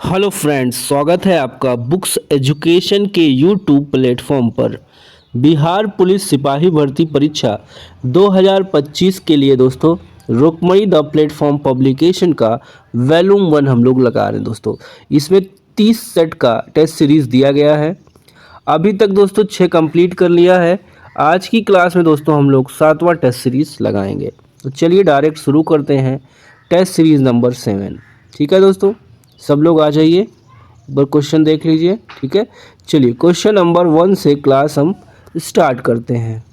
Hello friends, स्वागत है आपका बुक्स एजुकेशन के यूट्यूब प्लेटफॉर्म पर। बिहार पुलिस सिपाही भर्ती परीक्षा 2025 के लिए दोस्तों रुक्मणी द प्लेटफॉर्म पब्लिकेशन का वॉल्यूम 1 हम लोग लगा रहे हैं दोस्तों। इसमें 30 सेट का टेस्ट सीरीज़ दिया गया है। अभी तक दोस्तों 6 कंप्लीट कर लिया है। आज की क्लास में दोस्तों हम लोग 7वां टेस्ट सीरीज़ लगाएंगे। तो चलिए डायरेक्ट शुरू करते हैं टेस्ट सीरीज़ नंबर 7। ठीक है दोस्तों, सब लोग आ जाइए, एक बार क्वेश्चन देख लीजिए। ठीक है, चलिए क्वेश्चन नंबर 1 से क्लास हम स्टार्ट करते हैं।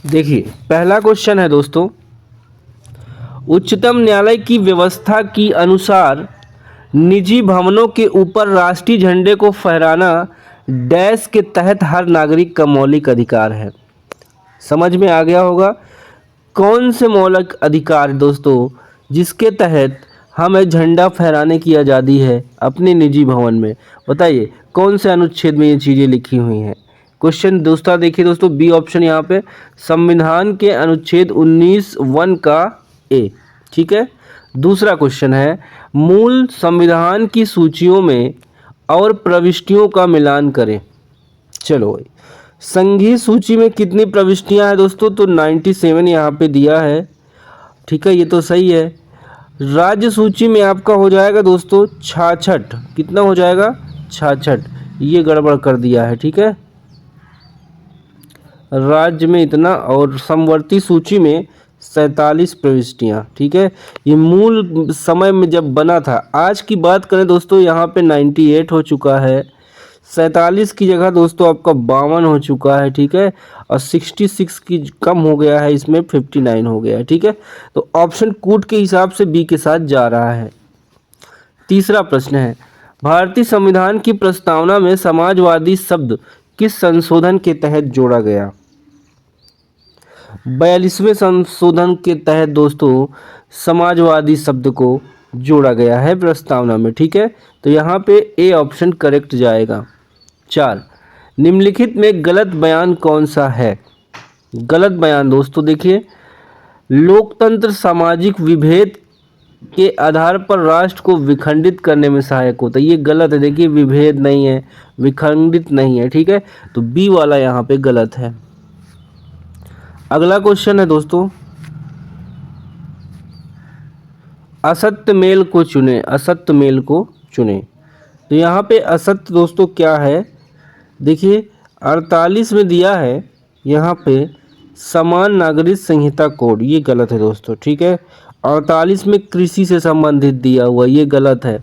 देखिए पहला क्वेश्चन है दोस्तों, उच्चतम न्यायालय की व्यवस्था के अनुसार निजी भवनों के ऊपर राष्ट्रीय झंडे को फहराना डैश के तहत हर नागरिक का मौलिक अधिकार है। समझ में आ गया होगा कौन से मौलिक अधिकार दोस्तों जिसके तहत हमें झंडा फहराने की आज़ादी है अपने निजी भवन में। बताइए कौन से अनुच्छेद में ये चीज़ें लिखी हुई हैं। क्वेश्चन दोस्तों देखिए दोस्तों, बी ऑप्शन यहाँ पे संविधान के अनुच्छेद 19(1) का ए। ठीक है, दूसरा क्वेश्चन है मूल संविधान की सूचियों में और प्रविष्टियों का मिलान करें। चलो भाई, संघीय सूची में कितनी प्रविष्टियां हैं दोस्तों, तो 97 यहाँ पे दिया है। ठीक है, ये तो सही है। राज्य सूची में आपका हो जाएगा दोस्तों 66। कितना हो जाएगा? 66। ये गड़बड़ कर दिया है। ठीक है, राज्य में इतना और समवर्ती सूची में 47 प्रविष्टियाँ। ठीक है, ये मूल समय में जब बना था। आज की बात करें दोस्तों, यहाँ पे 98 हो चुका है। 47 की जगह दोस्तों आपका 52 हो चुका है। ठीक है, और 66 की कम हो गया है, इसमें 59 हो गया है। ठीक है, तो ऑप्शन कूट के हिसाब से बी के साथ जा रहा है। तीसरा प्रश्न है, भारतीय संविधान की प्रस्तावना में समाजवादी शब्द किस संशोधन के तहत जोड़ा गया? 42वें संशोधन के तहत दोस्तों समाजवादी शब्द को जोड़ा गया है प्रस्तावना में। ठीक है, तो यहाँ पे ए ऑप्शन करेक्ट जाएगा। 4, निम्नलिखित में गलत बयान कौन सा है? गलत बयान दोस्तों देखिए, लोकतंत्र सामाजिक विभेद के आधार पर राष्ट्र को विखंडित करने में सहायक होता है। ये गलत है। देखिए विभेद नहीं है, विखंडित नहीं है। ठीक है, तो बी वाला यहाँ पे गलत है। अगला क्वेश्चन है दोस्तों, असत्य मेल को चुने। असत्य मेल को चुने, तो यहाँ पे असत्य दोस्तों क्या है? देखिए 48 में दिया है यहाँ पे समान नागरिक संहिता कोड, ये गलत है दोस्तों। ठीक है, 48 में कृषि से संबंधित दिया हुआ, ये गलत है।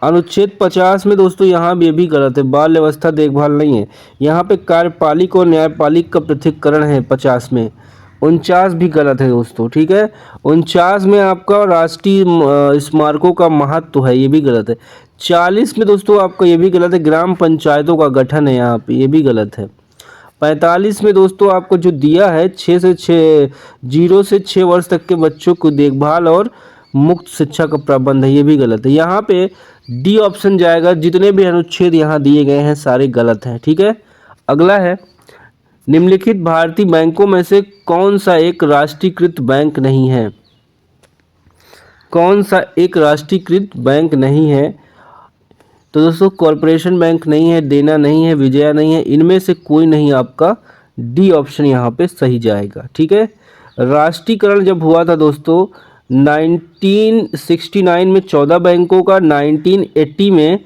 अनुच्छेद 50 में दोस्तों यहाँ भी ये भी गलत है, बाल व्यवस्था देखभाल नहीं है। यहाँ पे कार्यपालिक और न्यायपालिक का पृथक्करण है 50 में। 49 भी गलत है दोस्तों। ठीक है, 49 में आपका राष्ट्रीय स्मारकों का महत्व है, ये भी गलत है। 40 में दोस्तों आपका ये भी गलत है, ग्राम पंचायतों का गठन है यहाँ पे, ये भी गलत है। 45 में दोस्तों आपको जो दिया है 0 से 6 वर्ष तक के बच्चों को देखभाल और मुक्त शिक्षा का प्रबंध है, ये भी गलत है। यहाँ पे डी ऑप्शन जाएगा। जितने भी अनुच्छेद यहाँ दिए गए हैं सारे गलत हैं। ठीक है, अगला है, निम्नलिखित भारतीय बैंकों में से कौन सा एक राष्ट्रीयकृत बैंक नहीं है? कौन सा एक राष्ट्रीयकृत बैंक नहीं है? तो दोस्तों कॉरपोरेशन बैंक नहीं है, देना नहीं है, विजया नहीं है, इनमें से कोई नहीं। आपका डी ऑप्शन यहाँ पे सही जाएगा। ठीक है, राष्ट्रीयकरण जब हुआ था दोस्तों 1969 में 14 बैंकों का, 1980 में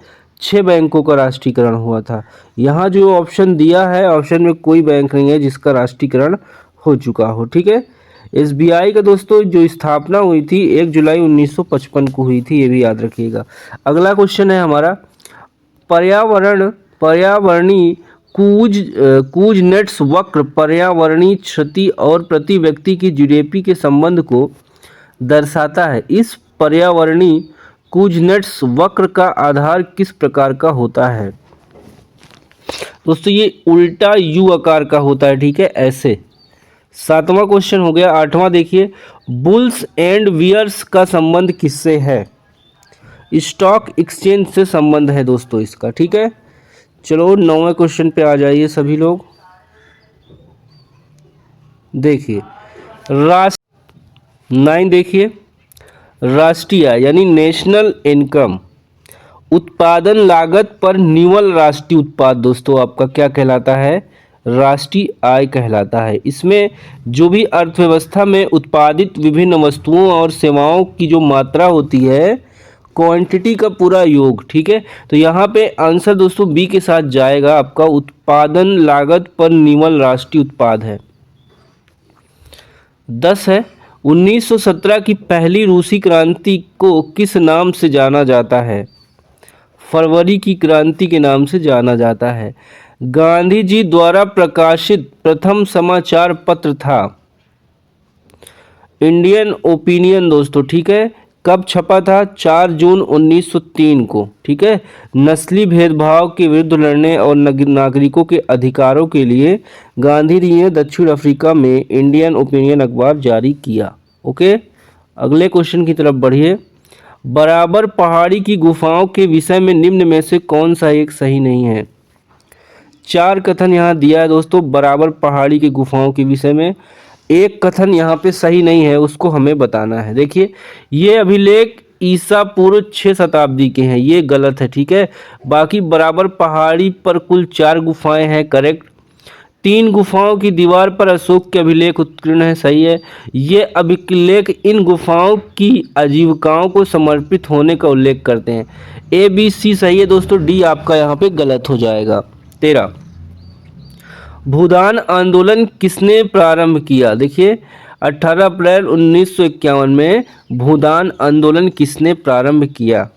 6 बैंकों का राष्ट्रीयकरण हुआ था। यहाँ जो ऑप्शन दिया है, ऑप्शन में कोई बैंक नहीं है जिसका राष्ट्रीयकरण हो चुका हो। ठीक है, एसबीआई का दोस्तों जो स्थापना हुई थी 1 जुलाई 1955 को हुई थी, ये भी याद रखिएगा। अगला क्वेश्चन है हमारा, पर्यावरणीय कूज नेट्स वक्र पर्यावरणीय क्षति और प्रति व्यक्ति की जीडीपी के संबंध को दर्शाता है। इस पर्यावरणीय कूजनेट्स वक्र का आधार किस प्रकार का होता है? दोस्तों ये उल्टा यू आकार का होता है। ठीक है, ऐसे। 7वां क्वेश्चन हो गया। 8वां देखिए, बुल्स एंड बियर्स का संबंध किससे है? स्टॉक एक्सचेंज से संबंध है दोस्तों इसका। ठीक है, चलो 9वें क्वेश्चन पे आ जाइए सभी लोग। देखिए 9 देखिए, राष्ट्रीय आय यानी नेशनल इनकम। उत्पादन लागत पर निवल राष्ट्रीय उत्पाद दोस्तों आपका क्या कहलाता है? राष्ट्रीय आय कहलाता है। इसमें जो भी अर्थव्यवस्था में उत्पादित विभिन्न वस्तुओं और सेवाओं की जो मात्रा होती है, क्वांटिटी का पूरा योग, ठीक है। तो यहाँ पे आंसर दोस्तों बी के साथ जाएगा आपका, उत्पादन लागत पर निवल राष्ट्रीय उत्पाद है। 10 है, 1917 की पहली रूसी क्रांति को किस नाम से जाना जाता है? फरवरी की क्रांति के नाम से जाना जाता है। गांधी जी द्वारा प्रकाशित प्रथम समाचार पत्र था इंडियन ओपिनियन दोस्तों, ठीक है। कब छपा था? 4 जून 1903 को, ठीक है। नस्ली भेदभाव के विरुद्ध लड़ने और नागरिकों के अधिकारों के लिए गांधी जी ने दक्षिण अफ्रीका में इंडियन ओपिनियन अखबार जारी किया। ओके, अगले क्वेश्चन की तरफ बढ़िए। बराबर पहाड़ी की गुफाओं के विषय में निम्न में से कौन सा एक सही नहीं है? 4 कथन यहाँ दिया है दोस्तों बराबर पहाड़ी की गुफाओं के विषय में। एक कथन यहाँ पे सही नहीं है, उसको हमें बताना है। देखिए, ये अभिलेख ईसा पूर्व 6 शताब्दी के हैं, ये गलत है, ठीक है। बाकी बराबर पहाड़ी पर कुल 4 गुफाएं हैं, करेक्ट। 3 गुफाओं की दीवार पर अशोक के अभिलेख उत्कीर्ण है, सही है। ये अभिलेख इन गुफाओं की आजीविकाओं को समर्पित होने का उल्लेख करते हैं। ए बी सी सही है दोस्तों, डी आपका यहाँ पे गलत हो जाएगा। 13, भूदान आंदोलन किसने प्रारंभ किया? देखिए, 18 अप्रैल 1951 में भूदान आंदोलन किसने प्रारंभ किया?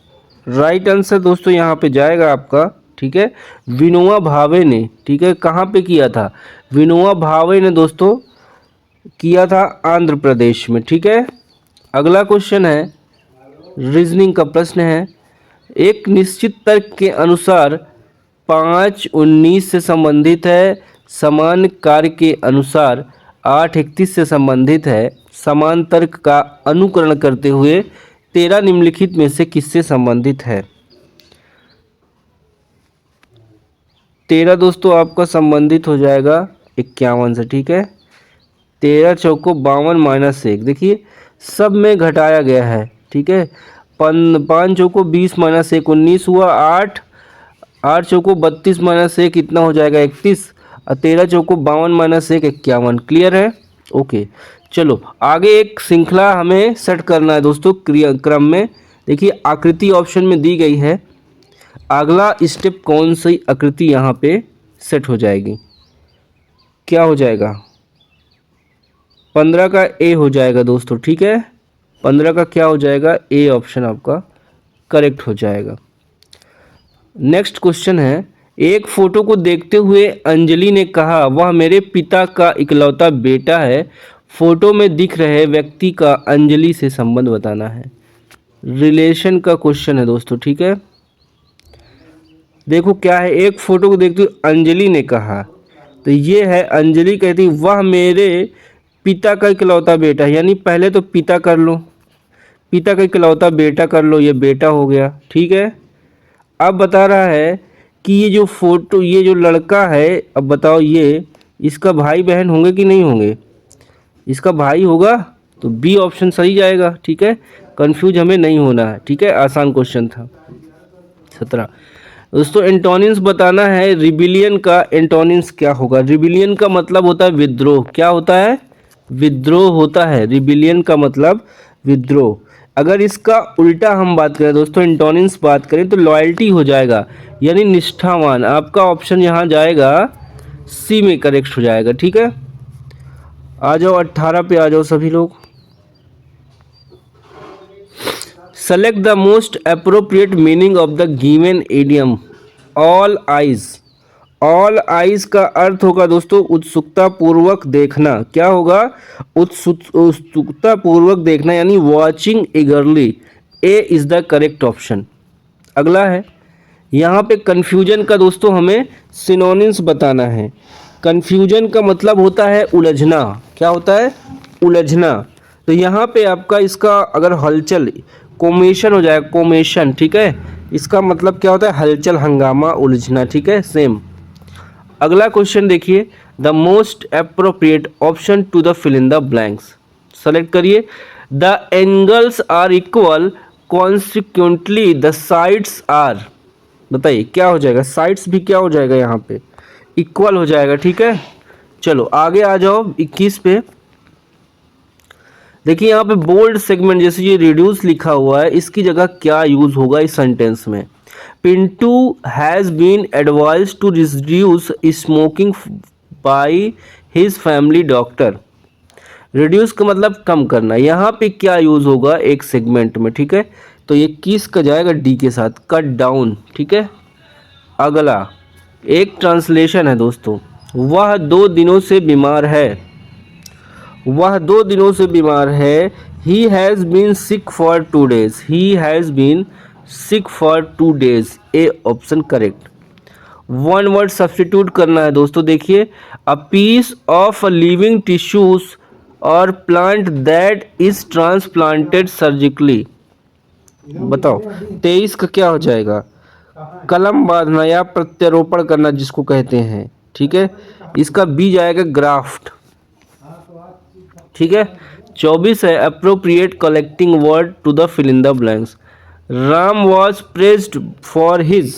राइट आंसर दोस्तों यहाँ पे जाएगा आपका, ठीक है, विनोबा भावे ने, ठीक है। कहाँ पे किया था? विनोबा भावे ने दोस्तों किया था आंध्र प्रदेश में, ठीक है। अगला क्वेश्चन है, रीजनिंग का प्रश्न है। एक निश्चित तर्क के अनुसार 5:19 से संबंधित है, समान कार्य के अनुसार 8:31 से संबंधित है। समान तर्क का अनुकरण करते हुए 13 निम्नलिखित में से किससे संबंधित है? 13 दोस्तों आपका संबंधित हो जाएगा 51 से, ठीक है। 13 चौको 52 - 1, देखिए सब में घटाया गया है, ठीक है। 5 चौको 20 - 1 19 हुआ, 8 चौको 32 - 1 कितना हो जाएगा? 31, और 13 चौको 52 - 1 51। क्लियर है? ओके, चलो आगे एक श्रृंखला हमें सेट करना है दोस्तों क्रम में। देखिए, आकृति ऑप्शन में दी गई है, अगला स्टेप कौन सी आकृति यहाँ पे सेट हो जाएगी? क्या हो जाएगा? 15 का ए हो जाएगा दोस्तों, ठीक है। 15 का क्या हो जाएगा? ए ऑप्शन आपका करेक्ट हो जाएगा। नेक्स्ट क्वेश्चन है, एक फोटो को देखते हुए अंजलि ने कहा वह मेरे पिता का इकलौता बेटा है। फोटो में दिख रहे व्यक्ति का अंजलि से संबंध बताना है। रिलेशन का क्वेश्चन है दोस्तों, ठीक है। देखो क्या है, एक फोटो को देखते हुए अंजलि ने कहा, तो ये है अंजलि कहती वह मेरे पिता का इकलौता बेटा है, यानी पहले तो पिता कर लो, पिता का इकलौता बेटा कर लो, ये बेटा हो गया, ठीक है। अब बता रहा है कि ये जो फोटो, ये जो लड़का है, अब बताओ ये इसका भाई बहन होंगे कि नहीं होंगे? इसका भाई होगा, तो बी ऑप्शन सही जाएगा, ठीक है। कंफ्यूज हमें नहीं होना है, ठीक है, आसान क्वेश्चन था। 17 दोस्तों, एंटोनिम्स बताना है। रिबिलियन का एंटोनिम्स क्या होगा? रिबिलियन का मतलब होता है विद्रोह। क्या होता है? विद्रोह होता है। रिबिलियन का मतलब विद्रोह। अगर इसका उल्टा हम बात करें दोस्तों, एंटोनिम्स बात करें, तो लॉयल्टी हो जाएगा, यानी निष्ठावान। आपका ऑप्शन यहाँ जाएगा सी में करेक्ट हो जाएगा, ठीक है। आ जाओ 18 पे आ जाओ सभी लोग। Select the most appropriate meaning of the given idiom all eyes. All eyes का अर्थ होगा दोस्तों उत्सुकता पूर्वक देखना। क्या होगा? उत्सुकता पूर्वक देखना, यानी watching ईगरली। A is the correct option. अगला है, यहाँ पे कन्फ्यूजन का दोस्तों हमें सिनोनिम्स बताना है। कन्फ्यूजन का मतलब होता है उलझना। क्या होता है? उलझना। तो यहाँ पे आपका इसका अगर हलचल कोमेशन हो जाएगा, कोमेशन, ठीक है। इसका मतलब क्या होता है? हलचल, हंगामा, उलझना, ठीक है, सेम। अगला क्वेश्चन देखिए, the most appropriate option to the fill in the blanks. Select करिए। The angles are equal consequently the sides are. बताइए क्या हो जाएगा, साइड्स भी क्या हो जाएगा यहाँ पे, इक्वल हो जाएगा। ठीक है, चलो आगे आ जाओ 21 पे। देखिए यहाँ पे बोल्ड सेगमेंट जैसे ये रिड्यूस लिखा हुआ है, इसकी जगह क्या यूज होगा इस सेंटेंस में। Pintu has been advise to reduce smoking by his family doctor. Reduce का मतलब कम करना, यहाँ पे क्या यूज होगा एक सेगमेंट में। ठीक है, तो ये किस का जाएगा, डी के साथ, कट डाउन। ठीक है, अगला एक ट्रांसलेशन है दोस्तों, वह 2 दिनों से बीमार है। वह 2 दिनों से बीमार है। He has been sick for 2 days। He has been sick for 2 days। A option correct. One word substitute करना है दोस्तों। देखिए, a piece of living tissues और plant that is transplanted surgically. बताओ 23 का क्या हो जाएगा, कलम बांधना या प्रत्यारोपण करना जिसको कहते हैं। ठीक है, इसका बी जाएगा ग्राफ्ट। ठीक है, 24 है appropriate collecting word to the fill in the blanks. Ram was praised for his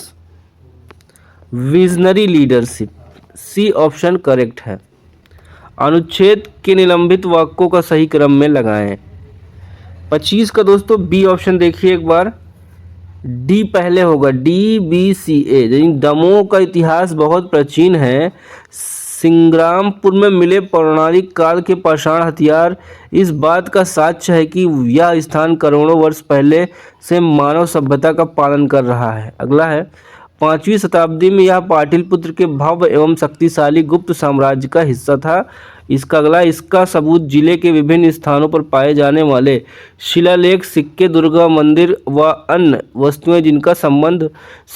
visionary leadership. C option correct है। अनुच्छेद के निलंबित वाक्यों का सही क्रम में लगाएं। 25 का दोस्तों बी ऑप्शन देखिए एक बार, डी पहले होगा, डी बी सी ए। यानी दमोह का इतिहास बहुत प्राचीन है। सिंग्रामपुर में मिले पौराणिक काल के पाषाण हथियार इस बात का साक्ष्य है कि यह स्थान करोड़ों वर्ष पहले से मानव सभ्यता का पालन कर रहा है। अगला है 5वीं शताब्दी में यह पाटलिपुत्र के भव्य एवं शक्तिशाली गुप्त साम्राज्य का हिस्सा था। इसका अगला, इसका सबूत जिले के विभिन्न स्थानों पर पाए जाने वाले शिलालेख, सिक्के, दुर्गा मंदिर व अन्य वस्तुएं जिनका संबंध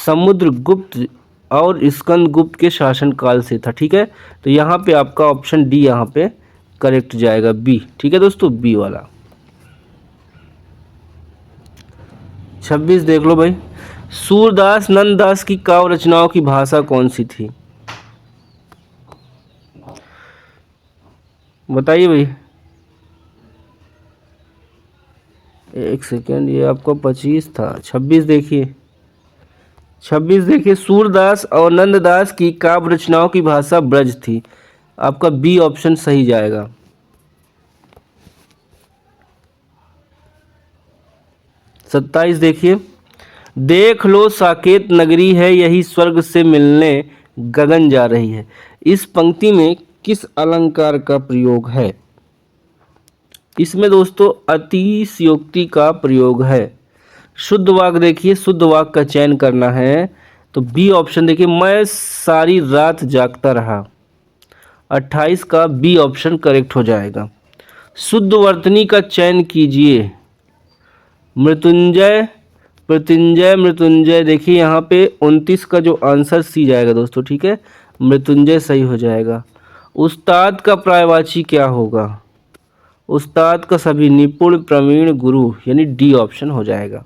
समुद्रगुप्त और स्कंदगुप्त के शासनकाल से था। ठीक है, तो यहाँ पे आपका ऑप्शन डी यहाँ पे करेक्ट जाएगा, बी। ठीक है दोस्तों, बी वाला। 26 देख लो भाई, सूरदास नंददास की काव्य रचनाओं की भाषा कौन सी थी। बताइए भाई, एक सेकेंड, ये आपका 25 था। 26 देखिए, 26 देखिए, सूरदास और नंददास की काव्य रचनाओं की भाषा ब्रज थी। आपका बी ऑप्शन सही जाएगा। 27 देखिए, देख लो साकेत नगरी है यही स्वर्ग से मिलने गगन जा रही है। इस पंक्ति में किस अलंकार का प्रयोग है। इसमें दोस्तों अतिशयोक्ति का प्रयोग है। शुद्ध वाक्य देखिए, शुद्ध वाक्य का चयन करना है तो बी ऑप्शन देखिए, मैं सारी रात जागता रहा। 28 का बी ऑप्शन करेक्ट हो जाएगा। शुद्ध वर्तनी का चयन कीजिए, मृत्युंजय, मृत्युंजय, मृत्युंजय। देखिए यहाँ पे 29 का जो आंसर सी जाएगा दोस्तों। ठीक है, मृत्युंजय सही हो जाएगा। उस्ताद का पर्यायवाची क्या होगा, उस्ताद का सभी, निपुण, प्रवीण, गुरु, यानी डी ऑप्शन हो जाएगा।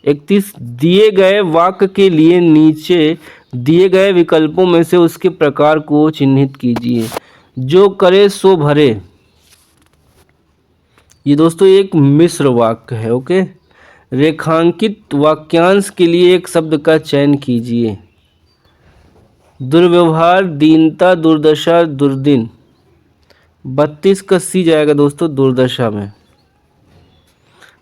31 दिए गए वाक्य के लिए नीचे दिए गए विकल्पों में से उसके प्रकार को चिन्हित कीजिए। जो करे सो भरे, ये दोस्तों एक मिश्र वाक्य है। ओके, रेखांकित वाक्यांश के लिए एक शब्द का चयन कीजिए। दुर्व्यवहार, दीनता, दुर्दशा, दुर्दिन। 32 का सी जाएगा दोस्तों, दुर्दशा में।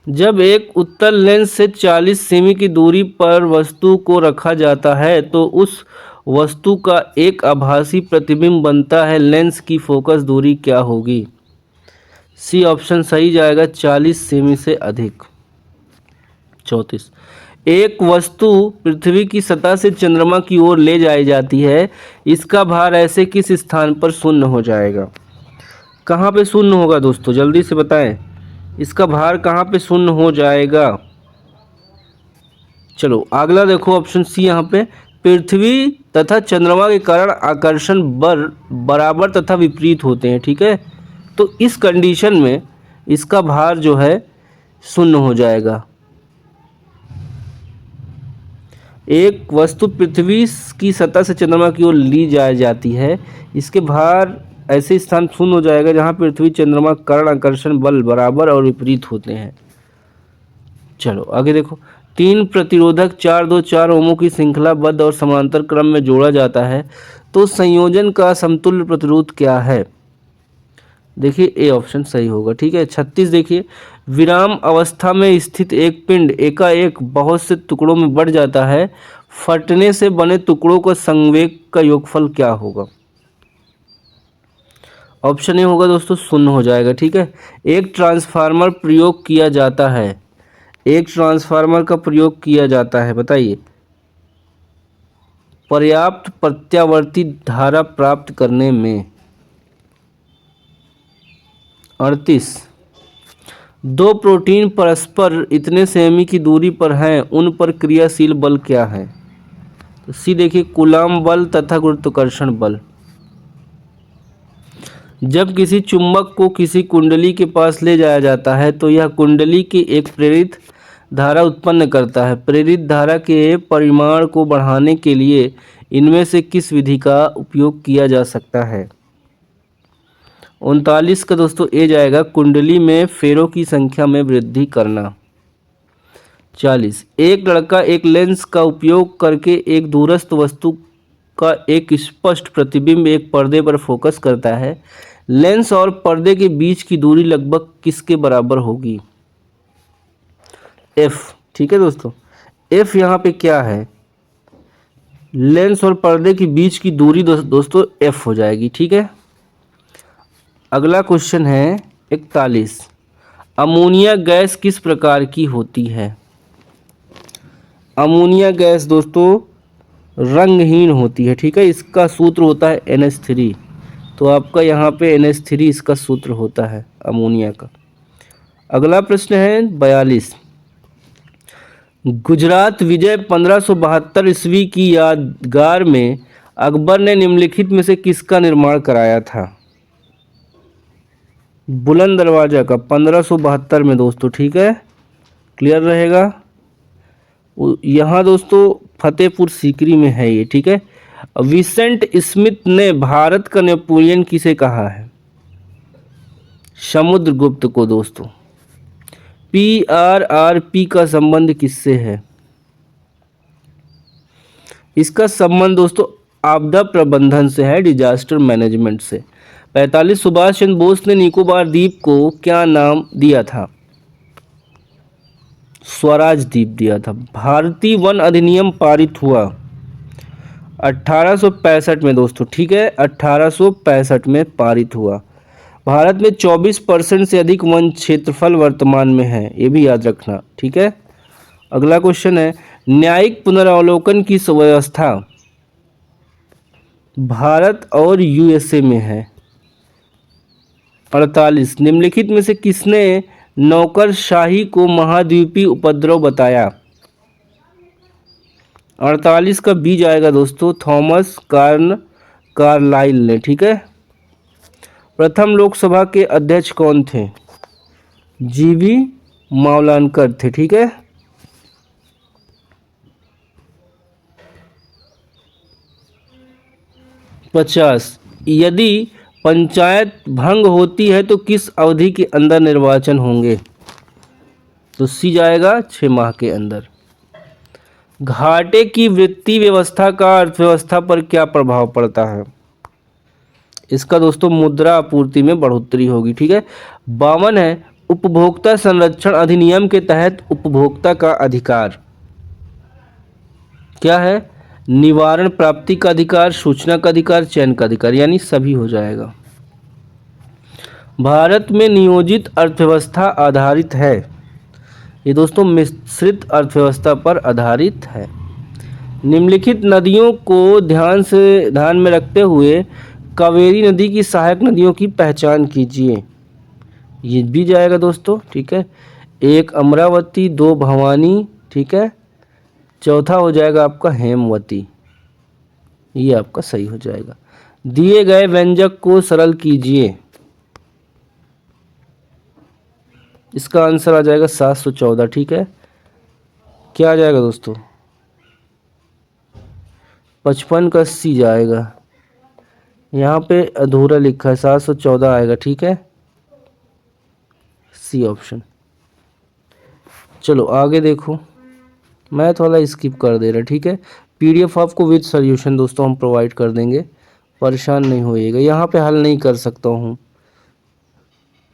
जब एक उत्तल लेंस से 40 सेमी की दूरी पर वस्तु को रखा जाता है तो उस वस्तु का एक आभासी प्रतिबिंब बनता है। लेंस की फोकस दूरी क्या होगी। सी ऑप्शन सही जाएगा, 40 सेमी से अधिक। 34 एक वस्तु पृथ्वी की सतह से चंद्रमा की ओर ले जाई जाती है, इसका भार ऐसे किस स्थान पर शून्य हो जाएगा। कहाँ पे शून्य होगा दोस्तों, जल्दी से बताएं, इसका भार कहाँ पे शून्य हो जाएगा। चलो अगला देखो, ऑप्शन सी यहाँ पे, पृथ्वी तथा चंद्रमा के कारण आकर्षण बल बराबर तथा विपरीत होते हैं। ठीक है, तो इस कंडीशन में इसका भार जो है शून्य हो जाएगा। एक वस्तु पृथ्वी की सतह से चंद्रमा की ओर ली जाती है, इसके भार ऐसे स्थान शून्य हो जाएगा जहाँ पृथ्वी चंद्रमा कर्ण आकर्षण बल बराबर और विपरीत होते हैं। चलो आगे देखो, 3 प्रतिरोधक 4 2 4 ओमों की श्रृंखलाबद्ध और समांतर क्रम में जोड़ा जाता है तो संयोजन का समतुल्य प्रतिरोध क्या है? देखिए ए ऑप्शन सही होगा। ठीक है। 36 देखिए, विराम अवस्था में स्थित एक पिंड एकाएक बहुत से टुकड़ों में बढ़ जाता है, फटने से बने टुकड़ों का संवेग का योगफल क्या होगा? ऑप्शन ए होगा दोस्तों शून्य हो जाएगा। ठीक है। एक ट्रांसफार्मर प्रयोग किया जाता है, एक ट्रांसफार्मर का प्रयोग किया जाता है, बताइए, पर्याप्त प्रत्यावर्ती धारा प्राप्त करने में। 38, दो प्रोटीन परस्पर इतने सेमी की दूरी पर हैं, उन पर क्रियाशील बल क्या है? तो सी देखिए, कूलाम बल तथा गुरुत्वाकर्षण बल। जब किसी चुंबक को किसी कुंडली के पास ले जाया जाता है तो यह कुंडली की एक प्रेरित धारा उत्पन्न करता है। प्रेरित धारा के परिमाण को बढ़ाने के लिए इनमें से किस विधि का उपयोग किया जा सकता है? 39 का दोस्तों ए जाएगा, कुंडली में फेरों की संख्या में वृद्धि करना। 40, एक लड़का एक लेंस का उपयोग करके एक दूरस्थ वस्तु का एक स्पष्ट प्रतिबिंब एक पर्दे पर फोकस करता है। लेंस और पर्दे के बीच की दूरी लगभग किसके बराबर होगी? एफ। ठीक है दोस्तों, एफ यहाँ पे क्या है? लेंस और पर्दे के बीच की दूरी दोस्तों एफ हो जाएगी। ठीक है। अगला क्वेश्चन है 41, अमोनिया गैस किस प्रकार की होती है? अमोनिया गैस दोस्तों रंगहीन होती है। ठीक है। इसका सूत्र होता है NH3, तो आपका यहाँ पे NH3 इसका सूत्र होता है अमोनिया का। अगला प्रश्न है 42, गुजरात विजय 1572 ईस्वी की यादगार में अकबर ने निम्नलिखित में से किसका निर्माण कराया था? बुलंद दरवाजा का 1572 में दोस्तों। ठीक है, क्लियर रहेगा। यहाँ दोस्तों फतेहपुर सीकरी में है ये। ठीक है। विसेंट स्मिथ ने भारत का नेपोलियन किसे कहा है? समुद्रगुप्त को दोस्तों। PRRP का संबंध किससे है? इसका संबंध दोस्तों आपदा प्रबंधन से है, डिजास्टर मैनेजमेंट से। 45, सुभाष चंद्र बोस ने निकोबार द्वीप को क्या नाम दिया था? स्वराज द्वीप दिया था। भारतीय वन अधिनियम पारित हुआ 1865 में दोस्तों। ठीक है, 1865 में पारित हुआ। भारत में 24% से अधिक वन क्षेत्रफल वर्तमान में है, ये भी याद रखना। ठीक है। अगला क्वेश्चन है, न्यायिक पुनरावलोकन की व्यवस्था भारत और USA में है। 48, निम्नलिखित में से किसने नौकरशाही को महाद्वीपीय उपद्रव बताया? 48 का बी जाएगा दोस्तों, थॉमस कार्लाइल ने। ठीक है। प्रथम लोकसभा के अध्यक्ष कौन थे? GV मावलानकर थे। ठीक है। पचास, यदि पंचायत भंग होती है तो किस अवधि के अंदर निर्वाचन होंगे? तो सी जाएगा 6 माह के अंदर। घाटे की वृत्ति व्यवस्था का अर्थव्यवस्था पर क्या प्रभाव पड़ता है? इसका दोस्तों मुद्रा आपूर्ति में बढ़ोतरी होगी। ठीक है। 52 है, उपभोक्ता संरक्षण अधिनियम के तहत उपभोक्ता का अधिकार क्या है? निवारण प्राप्ति का अधिकार, सूचना का अधिकार, चयन का अधिकार, यानी सभी हो जाएगा। भारत में नियोजित अर्थव्यवस्था आधारित है, ये दोस्तों मिश्रित अर्थव्यवस्था पर आधारित है। निम्नलिखित नदियों को ध्यान में रखते हुए कावेरी नदी की सहायक नदियों की पहचान कीजिए। ये भी जाएगा दोस्तों। ठीक है। 1 अमरावती, 2 भवानी। ठीक है। चौथा हो जाएगा आपका हेमवती, ये आपका सही हो जाएगा। दिए गए व्यंजक को सरल कीजिए। इसका आंसर आ जाएगा 714। ठीक है। क्या आ जाएगा दोस्तों? 55 का सी जाएगा, यहाँ पे अधूरा लिखा है, 714 आएगा, ठीक है, सी ऑप्शन। चलो आगे देखो, मैं थोड़ा स्किप कर दे रहा, ठीक है। पीडीएफ आपको विद सॉल्यूशन दोस्तों हम प्रोवाइड कर देंगे, परेशान नहीं होइएगा, यहाँ पे हल नहीं कर सकता हूँ।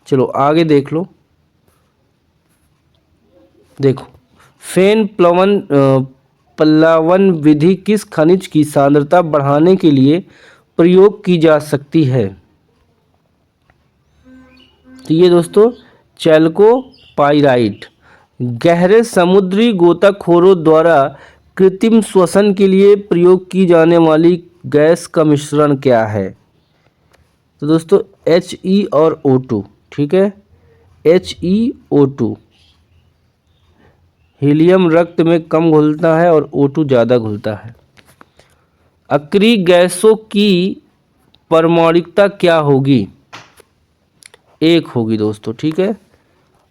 चलो आगे देख लो, देखो फेन प्लावन विधि किस खनिज की सांद्रता बढ़ाने के लिए प्रयोग की जा सकती है? तो ये दोस्तों चैल्कोपाइराइट। गहरे समुद्री गोताखोरों द्वारा कृत्रिम श्वसन के लिए प्रयोग की जाने वाली गैस का मिश्रण क्या है? तो दोस्तों HE और O2, ठीक है, HeO2। हीलियम रक्त में कम घुलता है और O2 ज़्यादा घुलता है। अक्रिय गैसों की परमाणुकता क्या होगी? 1 होगी दोस्तों, ठीक है।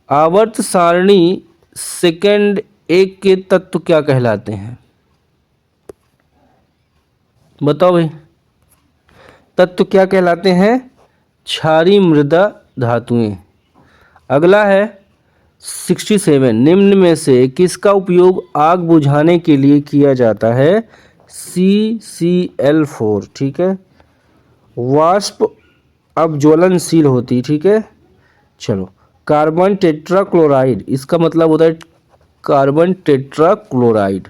आवर्त सारणी सेकंड 1 के तत्व क्या कहलाते हैं? बताओ भाई, तत्व क्या कहलाते हैं? क्षारीय मृदा धातुएं। अगला है 67, निम्न में से किसका उपयोग आग बुझाने के लिए किया जाता है? CCl4, ठीक है। वाष्प अब ज्वलनशील होती, ठीक है। चलो कार्बन टेट्राक्लोराइड, इसका मतलब होता है कार्बन टेट्राक्लोराइड।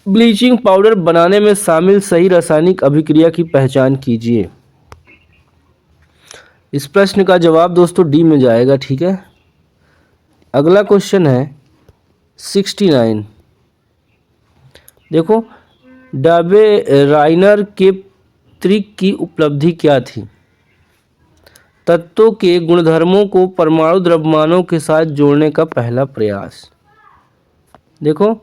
ब्लीचिंग पाउडर बनाने में शामिल सही रासायनिक अभिक्रिया की पहचान कीजिए। इस प्रश्न का जवाब दोस्तों डी में जाएगा, ठीक है। अगला क्वेश्चन है 69, देखो डाबे राइनर के त्रिक की उपलब्धि क्या थी? तत्वों के गुणधर्मों को परमाणु द्रव्यमानों के साथ जोड़ने का पहला प्रयास। देखो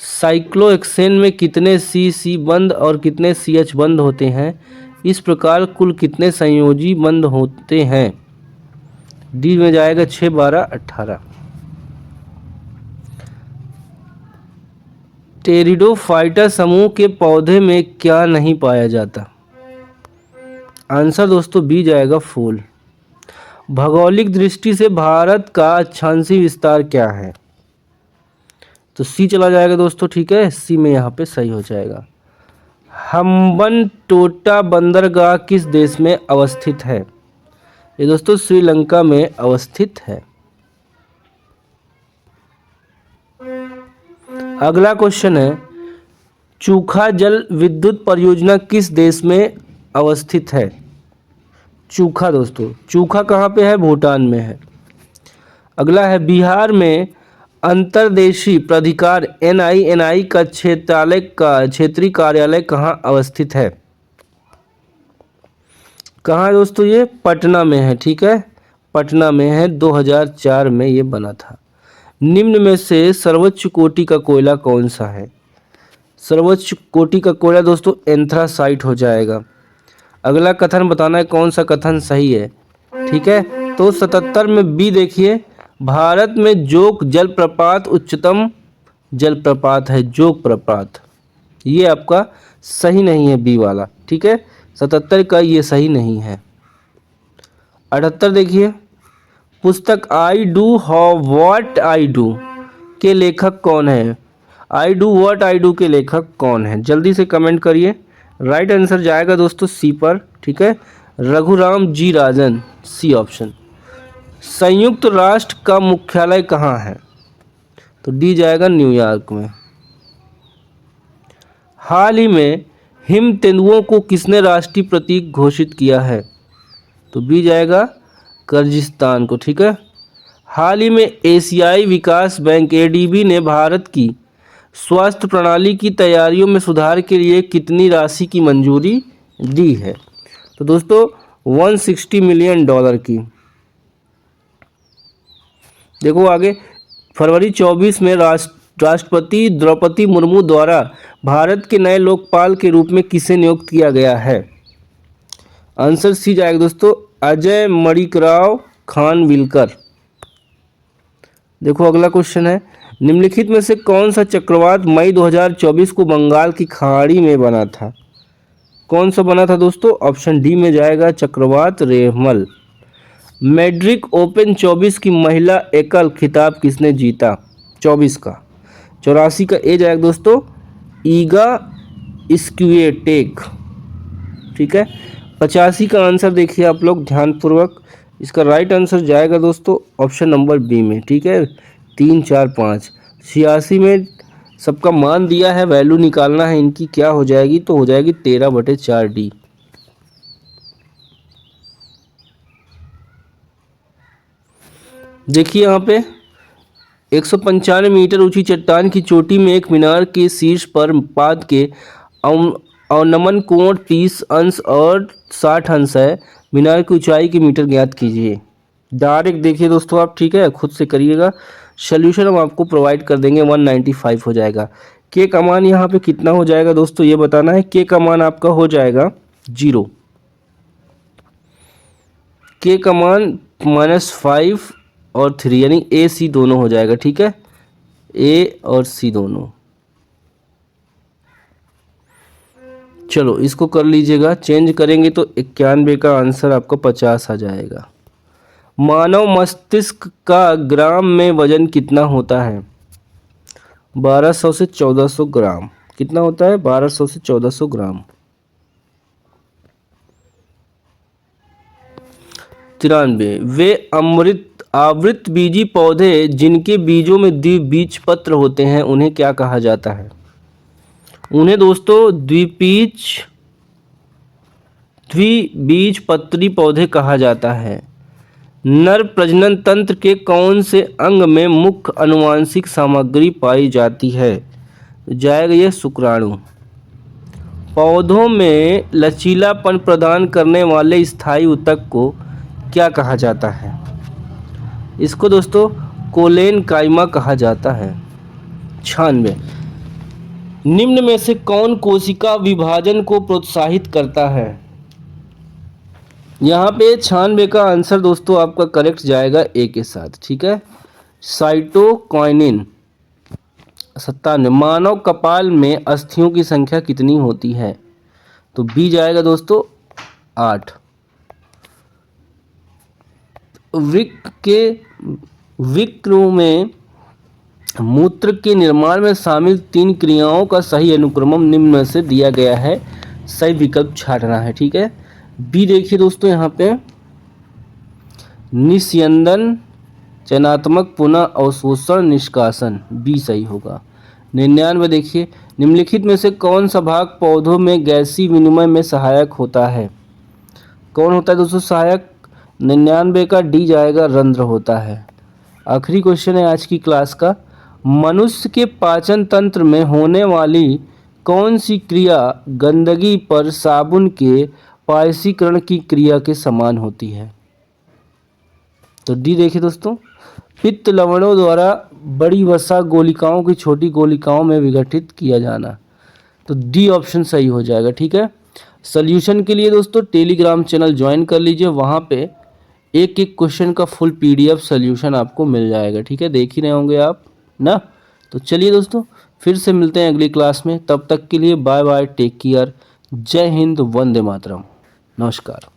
साइक्लोहेक्सेन में कितने C बंध और कितने CH बंध होते हैं? इस प्रकार कुल कितने संयोजी बंध होते हैं? डी में जाएगा 6, 12, 18। टेरिडोफाइटा समूह के पौधे में क्या नहीं पाया जाता? आंसर दोस्तों बी जाएगा, फूल। भौगोलिक दृष्टि से भारत का अक्षांशीय विस्तार क्या है? तो सी चला जाएगा दोस्तों, ठीक है, सी में यहाँ पे सही हो जाएगा। हम्बनटोटा बंदरगाह किस देश में अवस्थित है? ये दोस्तों श्रीलंका में अवस्थित है। अगला क्वेश्चन है चूखा जल विद्युत परियोजना किस देश में अवस्थित है? चूखा दोस्तों, चूखा कहाँ पे है? भूटान में है। अगला है बिहार में अंतर्देशीय प्राधिकार NINI का क्षेत्रीय कार्यालय कहाँ अवस्थित है? कहाँ है दोस्तों? ये पटना में है, ठीक है, पटना में है, 2004 में ये बना था। निम्न में से सर्वोच्च कोटि का कोयला कौन सा है? सर्वोच्च कोटि का कोयला दोस्तों एंथ्रासाइट हो जाएगा। अगला कथन बताना है कौन सा कथन सही है, ठीक है। तो 77 में बी देखिए, भारत में जोग जलप्रपात उच्चतम जलप्रपात है, जोग प्रपात। ये आपका सही नहीं है, बी वाला, ठीक है। 77 का ये सही नहीं है। 78 देखिए, पुस्तक I do how what I do के लेखक कौन है? I do what I do के लेखक कौन है? जल्दी से कमेंट करिए। राइट आंसर जाएगा दोस्तों सी पर, ठीक है, रघुराम जी राजन, सी ऑप्शन। संयुक्त राष्ट्र का मुख्यालय कहाँ है? तो डी जाएगा न्यूयॉर्क में। हाल ही में हिम तेंदुओं को किसने राष्ट्रीय प्रतीक घोषित किया है? तो बी जाएगा किर्गिस्तान को, ठीक है। हाल ही में एशियाई विकास बैंक ADB ने भारत की स्वास्थ्य प्रणाली की तैयारियों में सुधार के लिए कितनी राशि की मंजूरी दी है? तो दोस्तों $160 मिलियन की। देखो आगे, फरवरी 24 में राष्ट्रपति द्रौपदी मुर्मू द्वारा भारत के नए लोकपाल के रूप में किसे नियुक्त किया गया है? आंसर सी जाएगा दोस्तों, अजय मणिकराव खानविलकर। देखो अगला क्वेश्चन है, निम्नलिखित में से कौन सा चक्रवात मई 2024 को बंगाल की खाड़ी में बना था? कौन सा बना था दोस्तों? ऑप्शन डी में जाएगा चक्रवात रेमल। मैड्रिड ओपन 24 की महिला एकल खिताब किसने जीता? 24 का, 84 का ए जाएगा दोस्तों ईगा स्क्विएटेक। ठीक है, 85 का आंसर देखिए आप लोग ध्यानपूर्वक। इसका राइट आंसर जाएगा दोस्तों ऑप्शन नंबर बी में। ठीक है, 3, 4, 5। 86 में सबका मान दिया है, वैल्यू निकालना है इनकी, क्या हो जाएगी? तो हो जाएगी 13/4 डी। देखिए यहाँ पे 195 मीटर ऊंची चट्टान की चोटी में एक मीनार के शीर्ष पर पाद के अवनमन कोण 30 अंश और 60 अंश है। मीनार की ऊंचाई की मीटर ज्ञात कीजिए। डायरेक्ट देखिए दोस्तों आप, ठीक है, खुद से करिएगा। सोल्यूशन हम आपको प्रोवाइड कर देंगे, 195 हो जाएगा। के का मान यहाँ पे कितना हो जाएगा दोस्तों, ये बताना है। के का मान आपका हो जाएगा 0। के का मान -5 और 3, यानी ए सी दोनों हो जाएगा। ठीक है, ए और सी दोनों। चलो इसको कर लीजिएगा, चेंज करेंगे तो 91 का आंसर आपका 50 आ जाएगा। मानव मस्तिष्क का ग्राम में वजन कितना होता है? 1200 से 1400 ग्राम। कितना होता है? 1200 से 1400 ग्राम। 93। वे आवृत बीजी पौधे जिनके बीजों में द्विबीजपत्र होते हैं उन्हें क्या कहा जाता है? उन्हें दोस्तों द्विबीजपत्री पौधे कहा जाता है। नर प्रजनन तंत्र के कौन से अंग में मुख्य आनुवांशिक सामग्री पाई जाती है? जाएगा ये शुक्राणु। पौधों में लचीलापन प्रदान करने वाले स्थायी ऊतक को क्या कहा जाता है? इसको दोस्तों कोलेन काइमा कहा जाता है। 96। निम्न में से कौन कोशिका विभाजन को प्रोत्साहित करता है? यहाँ पे 96 का आंसर दोस्तों आपका करेक्ट जाएगा ए के साथ। ठीक है, साइटोकाइनिन। 97। मानव कपाल में अस्थियों की संख्या कितनी होती है? तो बी जाएगा दोस्तों 8। वृक्क में मूत्र के निर्माण में शामिल 3 क्रियाओं का सही अनुक्रम निम्न में से दिया गया है। सही विकल्प छांटना है। ठीक है, बी देखिए दोस्तों यहाँ पे निस्यंदन, चयनात्मक, पुनः अवशोषण, निष्कासन। बी सही होगा। 99 देखिए निम्नलिखित में से कौन सा भाग पौधों में गैसीय विनिमय में सहायक होता है? कौन होता है दोस्तों सहायक? 99 का डी जाएगा, रंध्र होता है। आखिरी क्वेश्चन है आज की क्लास का। मनुष्य के पाचन तंत्र में होने वाली कौन सी क्रिया गंदगी पर साबुन के पायसीकरण की क्रिया के समान होती है? तो डी देखिए दोस्तों, पित्त लवणों द्वारा बड़ी वसा गोलिकाओं की छोटी गोलिकाओं में विघटित किया जाना। तो डी ऑप्शन सही हो जाएगा। ठीक है, सॉल्यूशन के लिए दोस्तों टेलीग्राम चैनल ज्वाइन कर लीजिए, वहाँ पे एक एक क्वेश्चन का फुल PDF सॉल्यूशन आपको मिल जाएगा। ठीक है, देख ही रहे होंगे आप ना। तो चलिए दोस्तों फिर से मिलते हैं अगली क्लास में, तब तक के लिए बाय बाय, टेक केयर, जय हिंद, वंदे मातरम, नमस्कार।